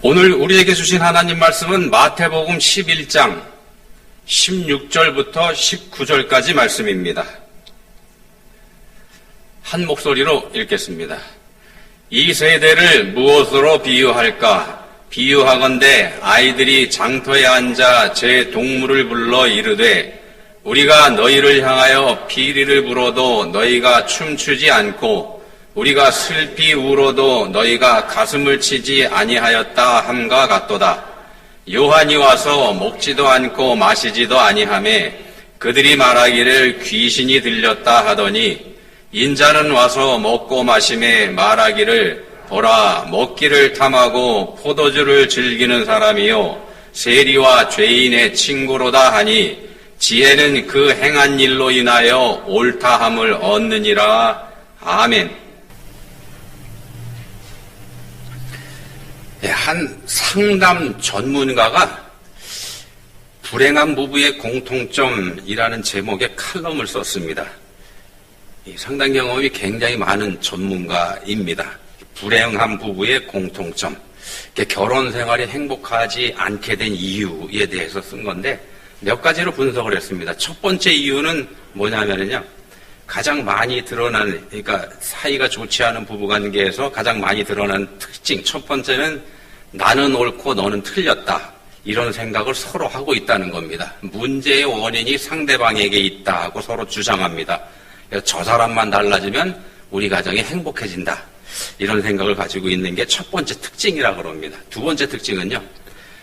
오늘 우리에게 주신 하나님 말씀은 마태복음 11장 16절부터 19절까지 말씀입니다. 한 목소리로 읽겠습니다. 이 세대를 무엇으로 비유할까? 비유하건대 아이들이 장터에 앉아 제 동물을 불러 이르되 우리가 너희를 향하여 피리를 불어도 너희가 춤추지 않고 우리가 슬피 울어도 너희가 가슴을 치지 아니하였다 함과 같도다. 요한이 와서 먹지도 않고 마시지도 아니하매 그들이 말하기를 귀신이 들렸다 하더니 인자는 와서 먹고 마심에 말하기를 보라 먹기를 탐하고 포도주를 즐기는 사람이요 세리와 죄인의 친구로다 하니 지혜는 그 행한 일로 인하여 옳다함을 얻느니라. 아멘. 한 상담 전문가가 불행한 부부의 공통점이라는 제목의 칼럼을 썼습니다. 이 상담 경험이 굉장히 많은 전문가입니다. 불행한 부부의 공통점, 결혼 생활이 행복하지 않게 된 이유에 대해서 쓴 건데 몇 가지로 분석을 했습니다. 첫 번째 이유는 뭐냐면요, 가장 많이 드러나는, 그러니까 사이가 좋지 않은 부부관계에서 가장 많이 드러나는 특징, 첫 번째는 나는 옳고 너는 틀렸다, 이런 생각을 서로 하고 있다는 겁니다. 문제의 원인이 상대방에게 있다 하고 서로 주장합니다. 저 사람만 달라지면 우리 가정이 행복해진다, 이런 생각을 가지고 있는 게 첫 번째 특징이라고 합니다. 두 번째 특징은요,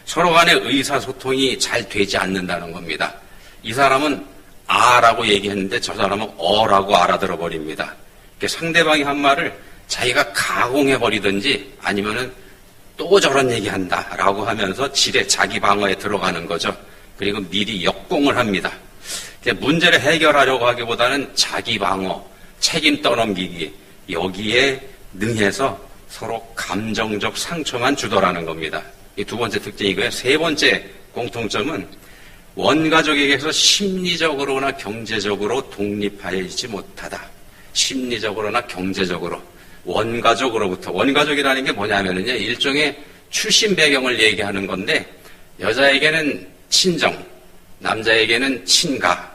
서로 간의 의사소통이 잘 되지 않는다는 겁니다. 이 사람은 아라고 얘기했는데 저 사람은 어라고 알아들어 버립니다. 상대방이 한 말을 자기가 가공해버리든지 아니면은 또 저런 얘기한다 라고 하면서 지레 자기 방어에 들어가는 거죠. 그리고 미리 역공을 합니다. 문제를 해결하려고 하기보다는 자기 방어, 책임 떠넘기기, 여기에 능해서 서로 감정적 상처만 주더라는 겁니다. 이 두 번째 특징이고요. 세 번째 공통점은 원가족에게서 심리적으로나 경제적으로 독립하여 있지 못하다. 심리적으로나 경제적으로. 원가족으로부터. 원가족이라는 게 뭐냐면요, 일종의 출신 배경을 얘기하는 건데, 여자에게는 친정, 남자에게는 친가.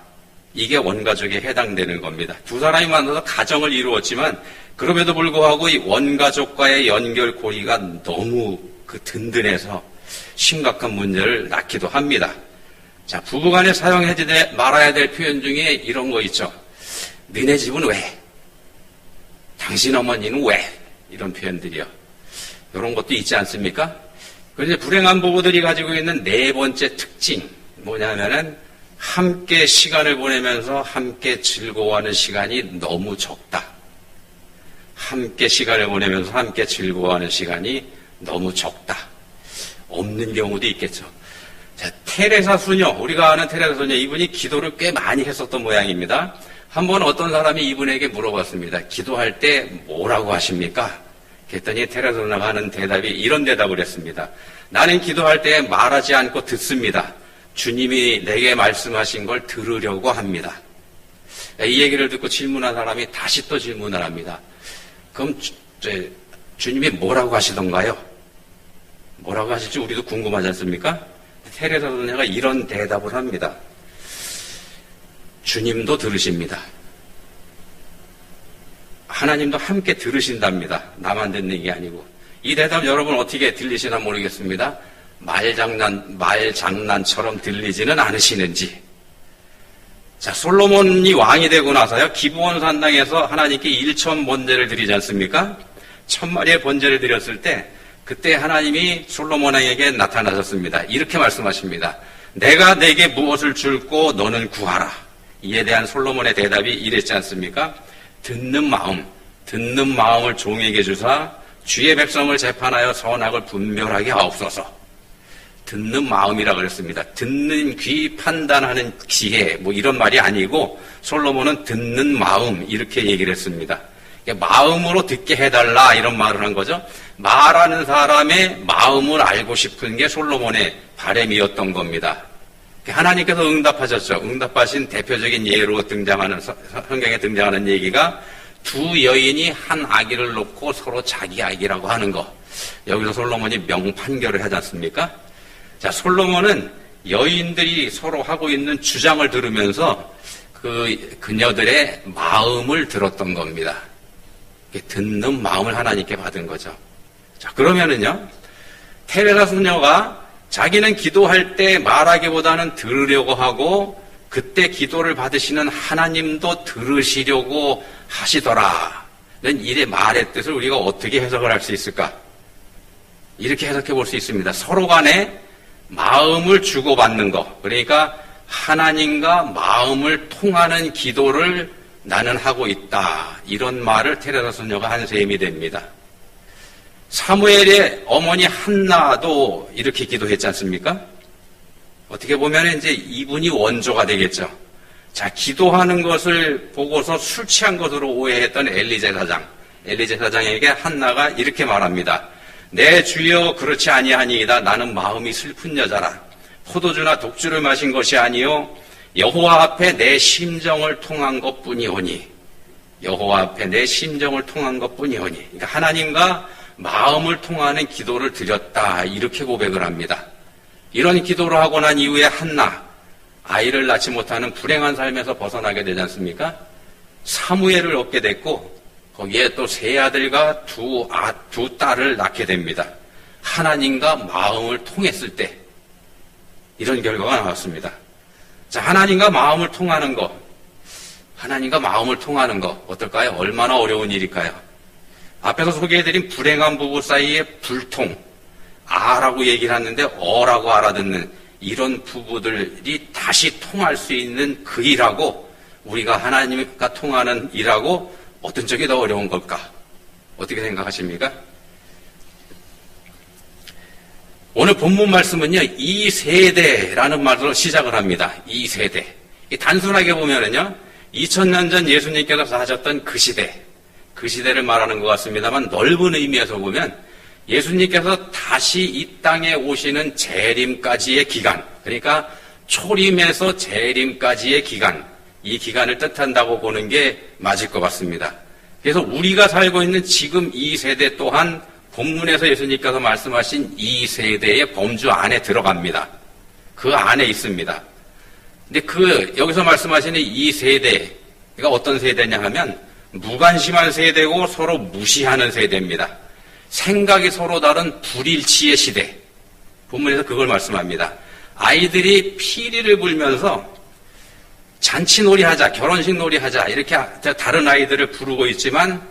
이게 원가족에 해당되는 겁니다. 두 사람이 만나서 가정을 이루었지만, 그럼에도 불구하고 이 원가족과의 연결고리가 너무 든든해서 심각한 문제를 낳기도 합니다. 자, 부부간에 사용하지 말아야 될 표현 중에 이런 거 있죠. 너네 집은 왜? 당신 어머니는 왜? 이런 표현들이요. 이런 것도 있지 않습니까? 그런데 불행한 부부들이 가지고 있는 네 번째 특징, 뭐냐면은 함께 시간을 보내면서 함께 즐거워하는 시간이 너무 적다. 함께 시간을 보내면서 함께 즐거워하는 시간이 너무 적다. 없는 경우도 있겠죠. 자, 테레사 수녀, 우리가 아는 테레사 수녀, 이분이 기도를 꽤 많이 했었던 모양입니다. 한번 어떤 사람이 이분에게 물어봤습니다. 기도할 때 뭐라고 하십니까? 그랬더니 테레사 수녀가 하는 대답이 이런 대답을 했습니다. 나는 기도할 때 말하지 않고 듣습니다. 주님이 내게 말씀하신 걸 들으려고 합니다. 이 얘기를 듣고 질문한 사람이 다시 또 질문을 합니다. 그럼 주님이 뭐라고 하시던가요? 뭐라고 하실지 우리도 궁금하지 않습니까? 테레사 수녀가 이런 대답을 합니다. 주님도 들으십니다. 하나님도 함께 들으신답니다. 나만 듣는 게 아니고. 이 대답 여러분 어떻게 들리시나 모르겠습니다. 말장난처럼 들리지는 않으시는지. 자, 솔로몬이 왕이 되고 나서요, 기브온 산당에서 하나님께 1천 번제를 드리지 않습니까? 1000마리의 번제를 드렸을 때 그때 하나님이 솔로몬에게 나타나셨습니다. 이렇게 말씀하십니다. 내가 내게 무엇을 줄고 너는 구하라. 이에 대한 솔로몬의 대답이 이랬지 않습니까? 듣는 마음을 종에게 주사 주의 백성을 재판하여 선악을 분별하게 하옵소서. 듣는 마음이라 그랬습니다. 듣는 귀, 판단하는 지혜, 뭐 이런 말이 아니고 솔로몬은 듣는 마음, 이렇게 얘기를 했습니다. 마음으로 듣게 해달라, 이런 말을 한 거죠. 말하는 사람의 마음을 알고 싶은 게 솔로몬의 바람이었던 겁니다. 하나님께서 응답하셨죠. 응답하신 대표적인 예로 등장하는, 성경에 등장하는 얘기가 두 여인이 한 아기를 놓고 서로 자기 아기라고 하는 거. 여기서 솔로몬이 명판결을 하지 않습니까? 자, 솔로몬은 여인들이 서로 하고 있는 주장을 들으면서 그녀들의 마음을 들었던 겁니다. 듣는 마음을 하나님께 받은 거죠. 자, 그러면은요, 테레사 수녀가 자기는 기도할 때 말하기보다는 들으려고 하고, 그때 기도를 받으시는 하나님도 들으시려고 하시더라. 는 일의 말의 뜻을 우리가 어떻게 해석을 할 수 있을까? 이렇게 해석해 볼 수 있습니다. 서로 간에 마음을 주고받는 것. 그러니까 하나님과 마음을 통하는 기도를 나는 하고 있다. 이런 말을 테레사 수녀가 한 셈이 됩니다. 사무엘의 어머니 한나도 이렇게 기도했지 않습니까? 어떻게 보면 이제 이분이 원조가 되겠죠. 자, 기도하는 것을 보고서 술 취한 것으로 오해했던 엘리제 사장에게 한나가 이렇게 말합니다. 내 주여 그렇지 아니하니이다. 나는 마음이 슬픈 여자라. 포도주나 독주를 마신 것이 아니요 여호와 앞에 내 심정을 통한 것뿐이오니. 여호와 앞에 내 심정을 통한 것뿐이오니. 그러니까 하나님과 마음을 통하는 기도를 드렸다. 이렇게 고백을 합니다. 이런 기도를 하고 난 이후에 한나, 아이를 낳지 못하는 불행한 삶에서 벗어나게 되지 않습니까? 사무엘을 얻게 됐고 거기에 또 세 아들과 두 딸을 낳게 됩니다. 하나님과 마음을 통했을 때 이런 결과가 나왔습니다. 자, 하나님과 마음을 통하는 것, 어떨까요? 얼마나 어려운 일일까요? 앞에서 소개해드린 불행한 부부 사이의 불통, 아라고 얘기를 하는데 어라고 알아듣는 이런 부부들이 다시 통할 수 있는 그 일하고 우리가 하나님과 통하는 일하고 어떤 쪽이 더 어려운 걸까? 어떻게 생각하십니까? 오늘 본문 말씀은요, 2세대라는 말로 시작을 합니다. 2세대. 단순하게 보면은요, 2000년 전 예수님께서 사셨던 그 시대를 말하는 것 같습니다만 넓은 의미에서 보면 예수님께서 다시 이 땅에 오시는 재림까지의 기간, 그러니까 초림에서 재림까지의 기간, 이 기간을 뜻한다고 보는 게 맞을 것 같습니다. 그래서 우리가 살고 있는 지금 이 세대 또한 본문에서 예수님께서 말씀하신 이 세대의 범주 안에 들어갑니다. 그 안에 있습니다. 근데 여기서 말씀하시는 이 세대가 어떤 세대냐 하면 무관심한 세대고 서로 무시하는 세대입니다. 생각이 서로 다른 불일치의 시대. 본문에서 그걸 말씀합니다. 아이들이 피리를 불면서 잔치놀이 하자, 결혼식 놀이 하자, 이렇게 다른 아이들을 부르고 있지만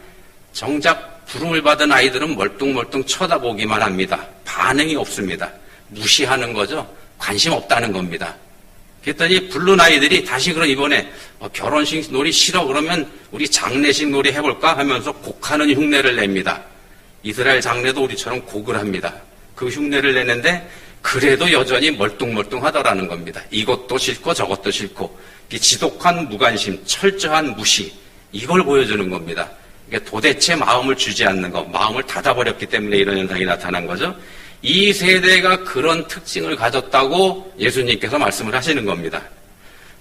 정작 부름을 받은 아이들은 멀뚱멀뚱 쳐다보기만 합니다. 반응이 없습니다. 무시하는 거죠. 관심 없다는 겁니다. 그랬더니 부른 아이들이 다시 그럼 이번에 결혼식 놀이 싫어 그러면 우리 장례식 놀이 해볼까 하면서 곡하는 흉내를 냅니다. 이스라엘 장례도 우리처럼 곡을 합니다. 그 흉내를 내는데 그래도 여전히 멀뚱멀뚱하더라는 겁니다. 이것도 싫고 저것도 싫고 지독한 무관심, 철저한 무시, 이걸 보여주는 겁니다. 그러니까 도대체 마음을 주지 않는 것, 마음을 닫아버렸기 때문에 이런 현상이 나타난 거죠. 이 세대가 그런 특징을 가졌다고 예수님께서 말씀을 하시는 겁니다.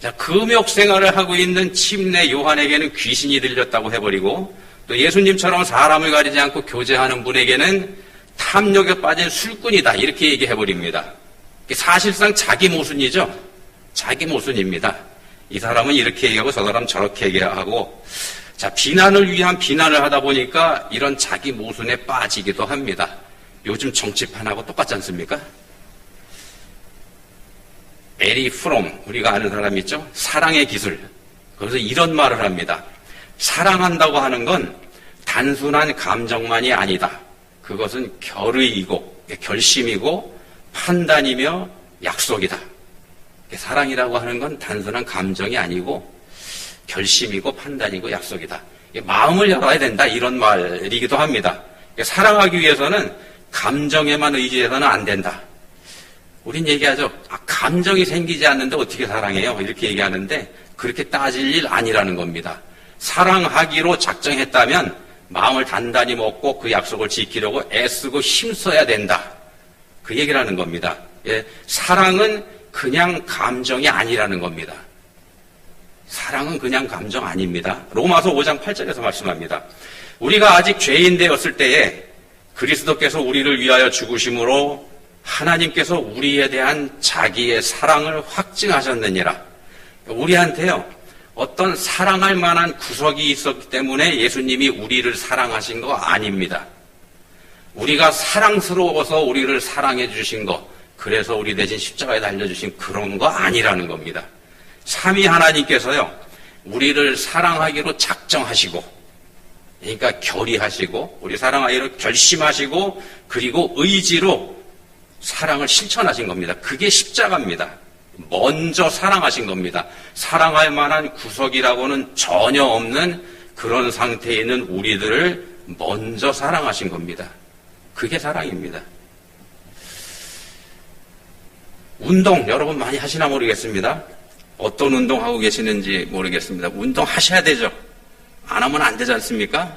자, 금욕 생활을 하고 있는 침례 요한에게는 귀신이 들렸다고 해버리고 또 예수님처럼 사람을 가리지 않고 교제하는 분에게는 탐욕에 빠진 술꾼이다 이렇게 얘기해버립니다. 사실상 자기 모순이죠. 자기 모순입니다. 이 사람은 이렇게 얘기하고 저 사람은 저렇게 얘기하고 자, 비난을 위한 비난을 하다 보니까 이런 자기 모순에 빠지기도 합니다. 요즘 정치판하고 똑같지 않습니까? 에리 프롬, 우리가 아는 사람 있죠? 사랑의 기술. 그래서 이런 말을 합니다. 사랑한다고 하는 건 단순한 감정만이 아니다. 그것은 결심이고 판단이며 약속이다. 사랑이라고 하는 건 단순한 감정이 아니고 결심이고 판단이고 약속이다. 마음을 열어야 된다. 이런 말이기도 합니다. 사랑하기 위해서는 감정에만 의지해서는 안 된다. 우린 얘기하죠. 감정이 생기지 않는데 어떻게 사랑해요? 이렇게 얘기하는데 그렇게 따질 일 아니라는 겁니다. 사랑하기로 작정했다면 마음을 단단히 먹고 그 약속을 지키려고 애쓰고 힘써야 된다. 그 얘기를 하는 겁니다. 사랑은 그냥 감정이 아니라는 겁니다. 사랑은 그냥 감정 아닙니다. 로마서 5장 8절에서 말씀합니다. 우리가 아직 죄인 되었을 때에 그리스도께서 우리를 위하여 죽으심으로 하나님께서 우리에 대한 자기의 사랑을 확증하셨느니라. 우리한테요, 어떤 사랑할 만한 구석이 있었기 때문에 예수님이 우리를 사랑하신 거 아닙니다. 우리가 사랑스러워서 우리를 사랑해 주신 거, 그래서 우리 대신 십자가에 달려주신 그런 거 아니라는 겁니다. 삼위 하나님께서요, 우리를 사랑하기로 작정하시고, 그러니까 결의하시고, 우리 사랑하기로 결심하시고, 그리고 의지로 사랑을 실천하신 겁니다. 그게 십자가입니다. 먼저 사랑하신 겁니다. 사랑할 만한 구석이라고는 전혀 없는 그런 상태에 있는 우리들을 먼저 사랑하신 겁니다. 그게 사랑입니다. 운동 여러분 많이 하시나 모르겠습니다. 어떤 운동하고 계시는지 모르겠습니다. 운동 하셔야 되죠. 안 하면 안 되지 않습니까?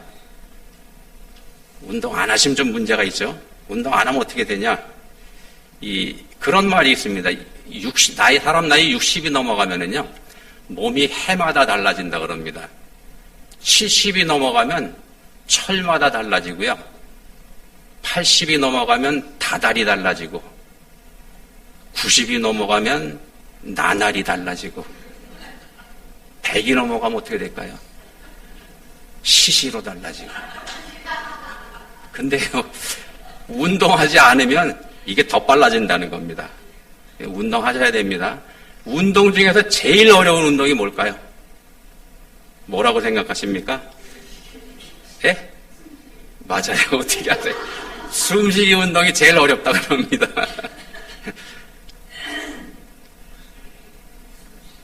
운동 안 하시면 좀 문제가 있죠. 운동 안 하면 어떻게 되냐? 그런 말이 있습니다. 사람 나이 60이 넘어가면은요, 몸이 해마다 달라진다 그럽니다. 70이 넘어가면 철마다 달라지고요. 80이 넘어가면 다달이 달라지고, 90이 넘어가면 나날이 달라지고, 100이 넘어가면 어떻게 될까요? 시시로 달라지고. 근데요, 운동하지 않으면 이게 더 빨라진다는 겁니다. 운동하셔야 됩니다. 운동 중에서 제일 어려운 운동이 뭘까요? 뭐라고 생각하십니까? 예? 맞아요. 어떻게 하세요? 숨쉬기 운동이 제일 어렵다고 그럽니다.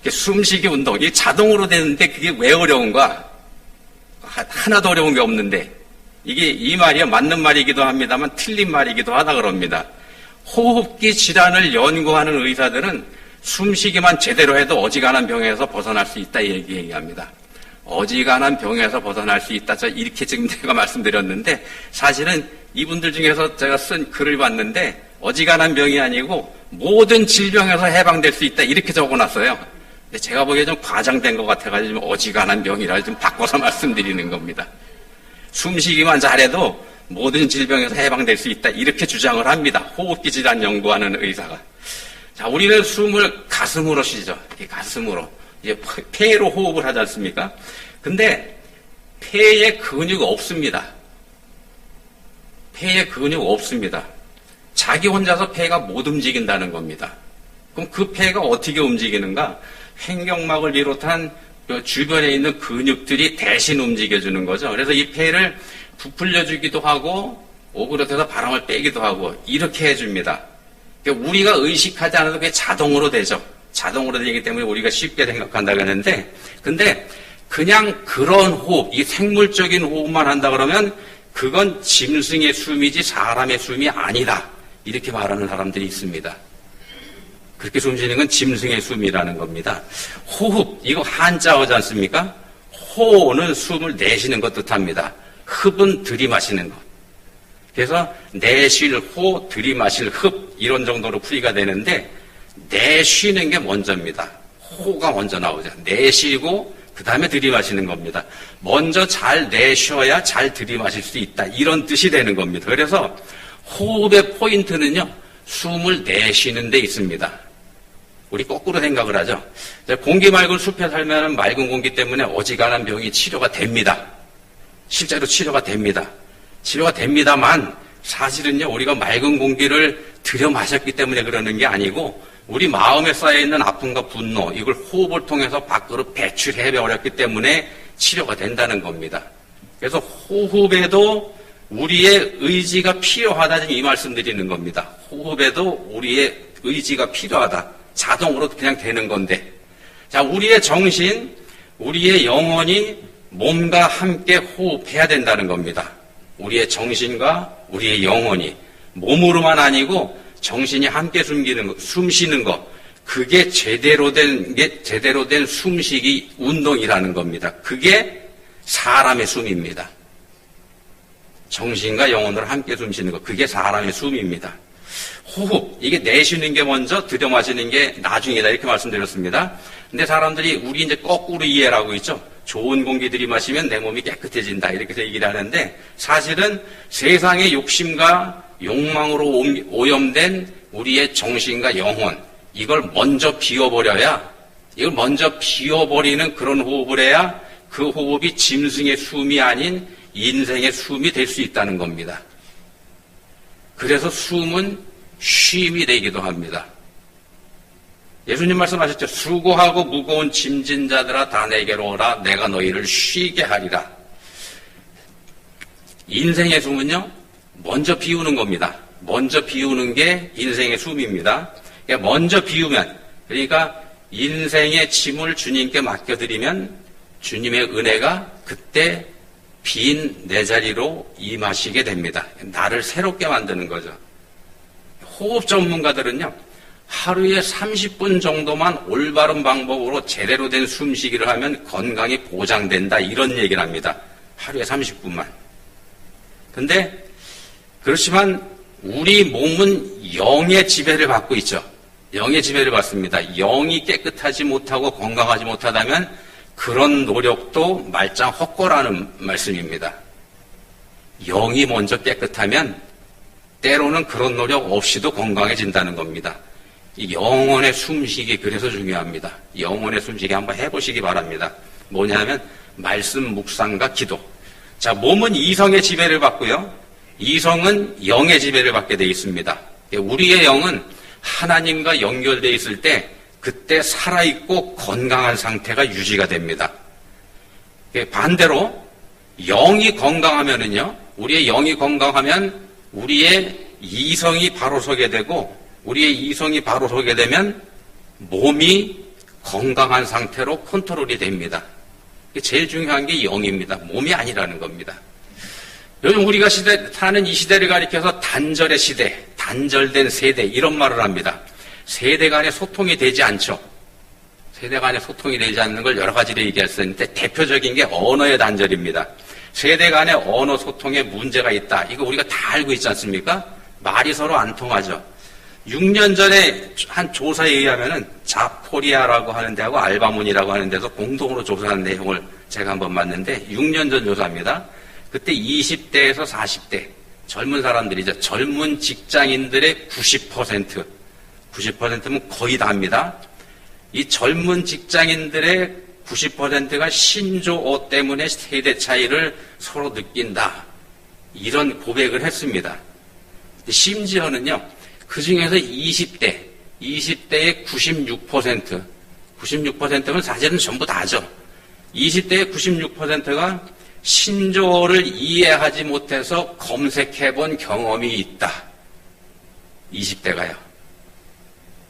숨쉬기 운동, 이게 자동으로 되는데 그게 왜 어려운가? 하나도 어려운 게 없는데, 이 말이 맞는 말이기도 합니다만 틀린 말이기도 하다 그럽니다. 호흡기 질환을 연구하는 의사들은 숨쉬기만 제대로 해도 어지간한 병에서 벗어날 수 있다 얘기합니다. 어지간한 병에서 벗어날 수 있다. 이렇게 지금 제가 말씀드렸는데, 사실은 이분들 중에서 제가 쓴 글을 봤는데 어지간한 병이 아니고 모든 질병에서 해방될 수 있다 이렇게 적어놨어요. 근데 제가 보기에 좀 과장된 것 같아가지고 좀 어지간한 병이라 좀 바꿔서 말씀드리는 겁니다. 숨쉬기만 잘해도 모든 질병에서 해방될 수 있다 이렇게 주장을 합니다. 호흡기 질환 연구하는 의사가. 자, 우리는 숨을 가슴으로 쉬죠. 가슴으로. 이제 폐로 호흡을 하지 않습니까? 근데 폐에 근육 없습니다. 폐에 근육 없습니다. 자기 혼자서 폐가 못 움직인다는 겁니다. 그럼 그 폐가 어떻게 움직이는가? 횡격막을 비롯한 그 주변에 있는 근육들이 대신 움직여주는 거죠. 그래서 이 폐를 부풀려주기도 하고 오그라들어서 바람을 빼기도 하고 이렇게 해줍니다. 그러니까 우리가 의식하지 않아도 그게 자동으로 되죠. 자동으로 되기 때문에 우리가 쉽게 생각한다고 하는데, 근데 그냥 그런 호흡, 이 생물적인 호흡만 한다 그러면 그건 짐승의 숨이지 사람의 숨이 아니다. 이렇게 말하는 사람들이 있습니다. 그렇게 숨쉬는 건 짐승의 숨이라는 겁니다. 호흡, 이거 한자어지 않습니까? 호는 숨을 내쉬는 것 뜻합니다. 흡은 들이마시는 것. 그래서 내쉴 호, 들이마실 흡 이런 정도로 풀이가 되는데 내쉬는 게 먼저입니다. 호가 먼저 나오죠. 내쉬고 그 다음에 들이마시는 겁니다. 먼저 잘 내쉬어야 잘 들이마실 수 있다. 이런 뜻이 되는 겁니다. 그래서 호흡의 포인트는요, 숨을 내쉬는 데 있습니다. 우리 거꾸로 생각을 하죠. 공기 맑은 숲에 살면 맑은 공기 때문에 어지간한 병이 치료가 됩니다. 실제로 치료가 됩니다. 치료가 됩니다만 사실은요, 우리가 맑은 공기를 들여 마셨기 때문에 그러는 게 아니고 우리 마음에 쌓여있는 아픔과 분노, 이걸 호흡을 통해서 밖으로 배출해 버렸기 때문에 치료가 된다는 겁니다. 그래서 호흡에도 우리의 의지가 필요하다, 이 말씀 드리는 겁니다. 호흡에도 우리의 의지가 필요하다. 자동으로 그냥 되는 건데. 자, 우리의 정신, 우리의 영혼이 몸과 함께 호흡해야 된다는 겁니다. 우리의 정신과 우리의 영혼이 몸으로만 아니고 정신이 함께 숨 쉬는 것, 그게 제대로 된 숨쉬기 운동이라는 겁니다. 그게 사람의 숨입니다. 정신과 영혼으로 함께 숨 쉬는 것, 그게 사람의 숨입니다. 호흡, 이게 내쉬는 게 먼저, 들여 마시는 게 나중이다 이렇게 말씀드렸습니다. 근데 사람들이 우리 이제 거꾸로 이해를 하고 있죠. 좋은 공기 들이마시면 내 몸이 깨끗해진다. 이렇게 얘기를 하는데 사실은 세상의 욕심과 욕망으로 오염된 우리의 정신과 영혼, 이걸 먼저 비워버려야, 이걸 먼저 비워버리는 그런 호흡을 해야 그 호흡이 짐승의 숨이 아닌 인생의 숨이 될 수 있다는 겁니다. 그래서 숨은 쉼이 되기도 합니다. 예수님 말씀하셨죠. 수고하고 무거운 짐진 자들아 다 내게로 오라. 내가 너희를 쉬게 하리라. 인생의 숨은요, 먼저 비우는 겁니다. 먼저 비우는 게 인생의 숨입니다. 그러니까 먼저 비우면, 그러니까 인생의 짐을 주님께 맡겨드리면 주님의 은혜가 그때 빈 내 자리로 임하시게 됩니다. 나를 새롭게 만드는 거죠. 호흡 전문가들은요, 하루에 30분 정도만 올바른 방법으로 제대로 된 숨쉬기를 하면 건강이 보장된다, 이런 얘기를 합니다. 하루에 30분만. 근데 그렇지만 우리 몸은 영의 지배를 받고 있죠. 영의 지배를 받습니다. 영이 깨끗하지 못하고 건강하지 못하다면 그런 노력도 말짱 헛거라는 말씀입니다. 영이 먼저 깨끗하면 때로는 그런 노력 없이도 건강해진다는 겁니다. 이 영혼의 숨쉬기, 그래서 중요합니다. 영혼의 숨쉬기 한번 해보시기 바랍니다. 뭐냐면 말씀 묵상과 기도. 자, 몸은 이성의 지배를 받고요, 이성은 영의 지배를 받게 되어 있습니다. 우리의 영은 하나님과 연결되어 있을 때 그때 살아있고 건강한 상태가 유지가 됩니다. 반대로 영이 건강하면은요, 우리의 영이 건강하면 우리의 이성이 바로 서게 되고, 우리의 이성이 바로 서게 되면 몸이 건강한 상태로 컨트롤이 됩니다. 제일 중요한 게 영입니다. 몸이 아니라는 겁니다. 요즘 우리가 사는 이 시대를 가리켜서 단절의 시대, 단절된 세대, 이런 말을 합니다. 세대 간의 소통이 되지 않죠. 세대 간의 소통이 되지 않는 걸 여러 가지로 얘기할 수 있는데 대표적인 게 언어의 단절입니다. 세대 간의 언어 소통에 문제가 있다. 이거 우리가 다 알고 있지 않습니까? 말이 서로 안 통하죠. 6년 전에 한 조사에 의하면은 자코리아라고 하는 데하고 알바몬이라고 하는 데서 공동으로 조사한 내용을 제가 한번 봤는데 6년 전 조사입니다. 그때 20대에서 40대 젊은 사람들이죠. 젊은 직장인들의 90%면 거의 다입니다. 이 젊은 직장인들의 90%가 신조어 때문에 세대 차이를 서로 느낀다. 이런 고백을 했습니다. 심지어는요, 그 중에서 20대의 96%면 사실은 전부 다죠. 20대의 96%가 신조어를 이해하지 못해서 검색해본 경험이 있다. 20대가요.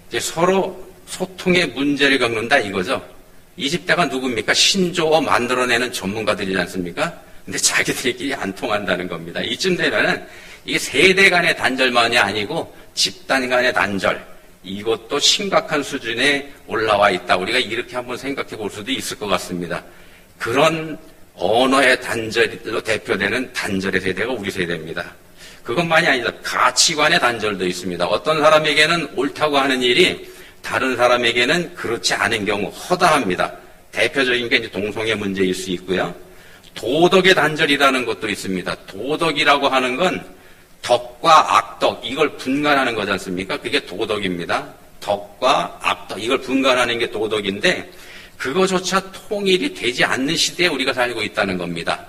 이제 서로 소통에 문제를 겪는다 이거죠. 20대가 누굽니까? 신조어 만들어내는 전문가들이지 않습니까? 근데 자기들끼리 안 통한다는 겁니다. 이쯤 되면은 이게 세대 간의 단절만이 아니고 집단 간의 단절, 이것도 심각한 수준에 올라와 있다. 우리가 이렇게 한번 생각해 볼 수도 있을 것 같습니다. 그런 언어의 단절로 대표되는 단절의 세대가 우리 세대입니다. 그것만이 아니다. 가치관의 단절도 있습니다. 어떤 사람에게는 옳다고 하는 일이 다른 사람에게는 그렇지 않은 경우 허다합니다. 대표적인 게 이제 동성애 문제일 수 있고요. 도덕의 단절이라는 것도 있습니다. 도덕이라고 하는 건 덕과 악덕, 이걸 분간하는 거지 않습니까? 그게 도덕입니다. 덕과 악덕, 이걸 분간하는 게 도덕인데 그거조차 통일이 되지 않는 시대에 우리가 살고 있다는 겁니다.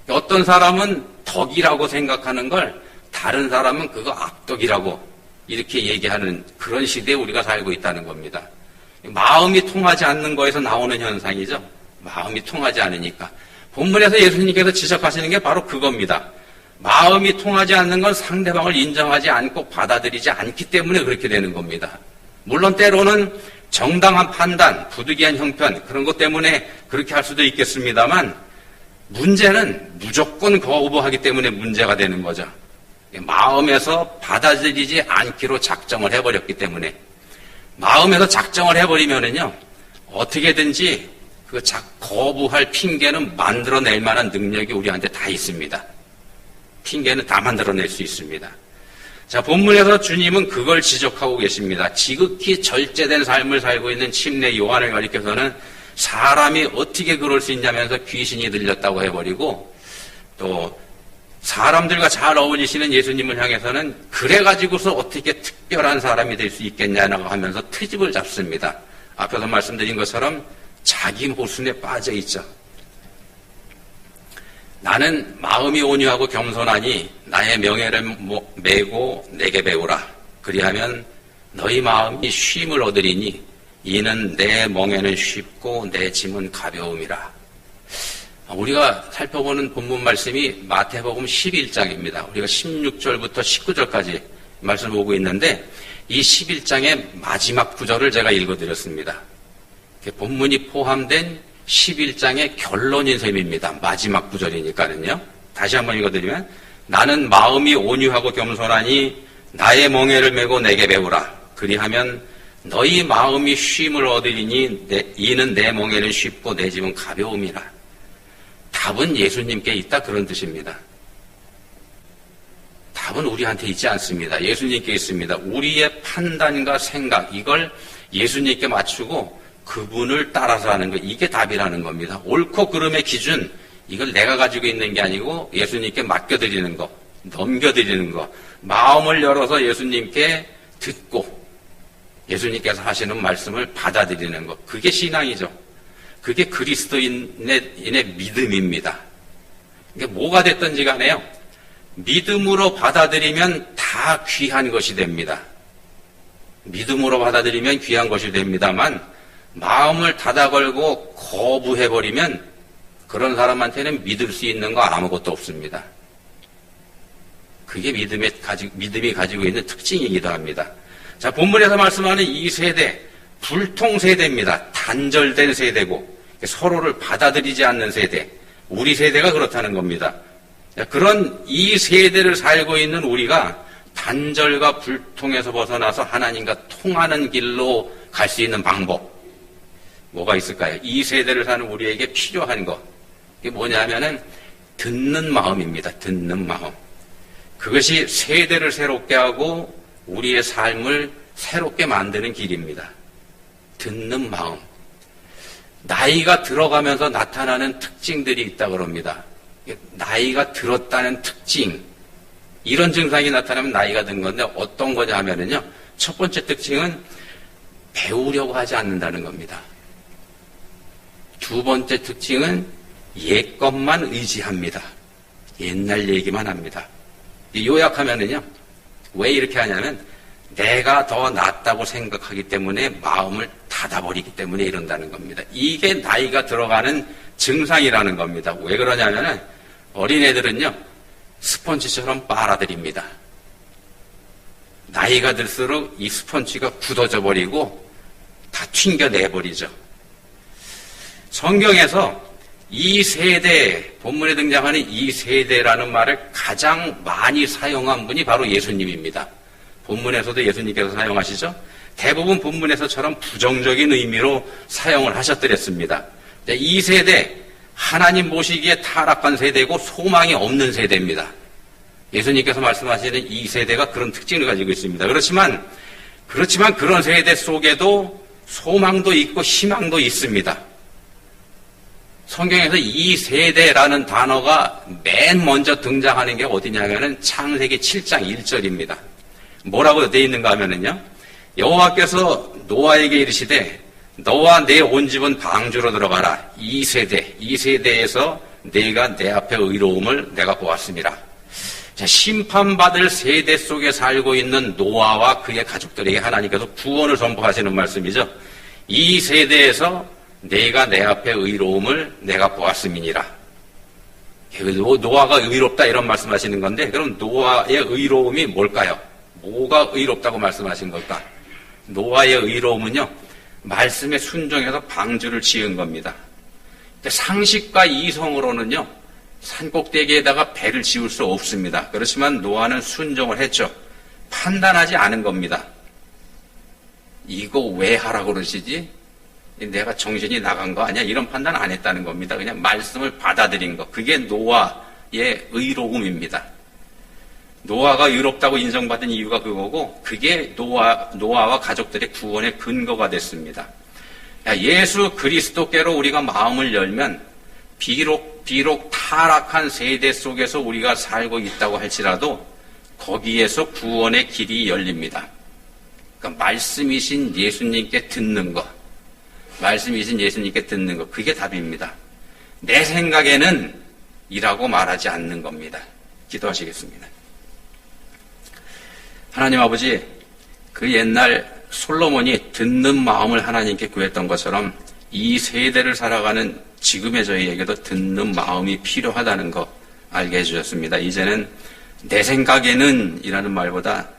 어떤 사람은 덕이라고 생각하는 걸 다른 사람은 그거 악덕이라고 이렇게 얘기하는 그런 시대에 우리가 살고 있다는 겁니다. 마음이 통하지 않는 거에서 나오는 현상이죠. 마음이 통하지 않으니까. 본문에서 예수님께서 지적하시는 게 바로 그겁니다. 마음이 통하지 않는 건 상대방을 인정하지 않고 받아들이지 않기 때문에 그렇게 되는 겁니다. 물론 때로는 정당한 판단, 부득이한 형편, 그런 것 때문에 그렇게 할 수도 있겠습니다만 문제는 무조건 거부하기 때문에 문제가 되는 거죠. 마음에서 받아들이지 않기로 작정을 해버렸기 때문에. 마음에서 작정을 해버리면은요, 어떻게든지 그 거부할 핑계는 만들어낼 만한 능력이 우리한테 다 있습니다. 핑계는 다 만들어낼 수 있습니다. 자, 본문에서 주님은 그걸 지적하고 계십니다. 지극히 절제된 삶을 살고 있는 침례 요한을 가리켜서는 사람이 어떻게 그럴 수 있냐면서 귀신이 들렸다고 해버리고, 또 사람들과 잘 어울리시는 예수님을 향해서는 그래가지고서 어떻게 특별한 사람이 될 수 있겠냐고 하면서 트집을 잡습니다. 앞에서 말씀드린 것처럼 자기 모순에 빠져 있죠. 나는 마음이 온유하고 겸손하니 나의 명예를 메고 내게 배우라. 그리하면 너희 마음이 쉼을 얻으리니 이는 내 멍에는 쉽고 내 짐은 가벼움이라. 우리가 살펴보는 본문 말씀이 마태복음 11장입니다. 우리가 16절부터 19절까지 말씀을 보고 있는데 이 11장의 마지막 구절을 제가 읽어드렸습니다. 본문이 포함된 11장의 결론인 셈입니다. 마지막 구절이니까는요. 다시 한번 읽어드리면 나는 마음이 온유하고 겸손하니 나의 멍에를 메고 내게 배우라. 그리하면 너희 마음이 쉼을 얻으리니 이는 내 멍에는 쉽고 내 짐은 가벼움이라. 답은 예수님께 있다, 그런 뜻입니다. 답은 우리한테 있지 않습니다. 예수님께 있습니다. 우리의 판단과 생각, 이걸 예수님께 맞추고 그분을 따라서 하는 것, 이게 답이라는 겁니다. 옳고 그름의 기준, 이걸 내가 가지고 있는 게 아니고 예수님께 맡겨드리는 거, 넘겨드리는 거, 마음을 열어서 예수님께 듣고 예수님께서 하시는 말씀을 받아들이는 것, 그게 신앙이죠. 그게 그리스도인의 믿음입니다. 이게 뭐가 됐든지 간에요, 믿음으로 받아들이면 다 귀한 것이 됩니다. 믿음으로 받아들이면 귀한 것이 됩니다만 마음을 닫아걸고 거부해버리면 그런 사람한테는 믿을 수 있는 거 아무것도 없습니다. 그게 믿음이 가지고 있는 특징이기도 합니다. 자, 본문에서 말씀하는 이 세대, 불통세대입니다. 단절된 세대고 서로를 받아들이지 않는 세대, 우리 세대가 그렇다는 겁니다. 그런 이 세대를 살고 있는 우리가 단절과 불통에서 벗어나서 하나님과 통하는 길로 갈 수 있는 방법, 뭐가 있을까요? 이 세대를 사는 우리에게 필요한 것, 이게 뭐냐면은 듣는 마음입니다. 듣는 마음. 그것이 세대를 새롭게 하고 우리의 삶을 새롭게 만드는 길입니다. 듣는 마음. 나이가 들어가면서 나타나는 특징들이 있다고 그럽니다. 나이가 들었다는 특징, 이런 증상이 나타나면 나이가 든 건데 어떤 거냐 하면은요, 첫 번째 특징은 배우려고 하지 않는다는 겁니다. 두 번째 특징은 옛것만 의지합니다. 옛날 얘기만 합니다. 요약하면은요, 왜 이렇게 하냐면 내가 더 낫다고 생각하기 때문에 마음을 닫아버리기 때문에 이런다는 겁니다. 이게 나이가 들어가는 증상이라는 겁니다. 왜 그러냐면은 어린애들은요, 스펀지처럼 빨아들입니다. 나이가 들수록 이 스펀지가 굳어져 버리고 다 튕겨내버리죠. 성경에서 이 세대, 본문에 등장하는 이 세대라는 말을 가장 많이 사용한 분이 바로 예수님입니다. 본문에서도 예수님께서 사용하시죠. 대부분 본문에서처럼 부정적인 의미로 사용을 하셨더랬습니다. 이 세대, 하나님 보시기에 타락한 세대고 소망이 없는 세대입니다. 예수님께서 말씀하시는 이 세대가 그런 특징을 가지고 있습니다. 그렇지만 그런 세대 속에도 소망도 있고 희망도 있습니다. 성경에서 이 세대라는 단어가 맨 먼저 등장하는 게 어디냐면은 창세기 7장 1절입니다. 뭐라고 되어 있는가 하면은요, 여호와께서 노아에게 이르시되 너와 내 온 집은 방주로 들어가라. 이 세대에서 네가 내 앞에 의로움을 내가 보았습니다. 자, 심판받을 세대 속에 살고 있는 노아와 그의 가족들에게 하나님께서 구원을 선포하시는 말씀이죠. 이 세대에서 내가 내 앞에 의로움을 내가 보았음이니라. 노아가 의롭다 이런 말씀하시는 건데, 그럼 노아의 의로움이 뭘까요? 뭐가 의롭다고 말씀하신 걸까? 노아의 의로움은요, 말씀에 순종해서 방주를 지은 겁니다. 상식과 이성으로는요, 산꼭대기에다가 배를 지을 수 없습니다. 그렇지만 노아는 순종을 했죠. 판단하지 않은 겁니다. 이거 왜 하라고 그러시지? 내가 정신이 나간 거 아니야? 이런 판단 안 했다는 겁니다. 그냥 말씀을 받아들인 거. 그게 노아의 의로움입니다. 노아가 의롭다고 인정받은 이유가 그거고, 그게 노아와 가족들의 구원의 근거가 됐습니다. 예수 그리스도께로 우리가 마음을 열면 비록 타락한 세대 속에서 우리가 살고 있다고 할지라도 거기에서 구원의 길이 열립니다. 그러니까 말씀이신 예수님께 듣는 것, 그게 답입니다. 내 생각에는 이라고 말하지 않는 겁니다. 기도하시겠습니다. 하나님 아버지, 그 옛날 솔로몬이 듣는 마음을 하나님께 구했던 것처럼 이 세대를 살아가는 지금의 저희에게도 듣는 마음이 필요하다는 거 알게 해주셨습니다. 이제는 내 생각에는 이라는 말보다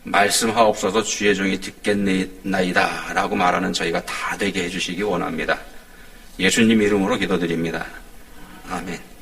말씀하옵소서 주의 종이 듣겠나이다 라고 말하는 저희가 다 되게 해주시기 원합니다. 예수님 이름으로 기도드립니다. 아멘.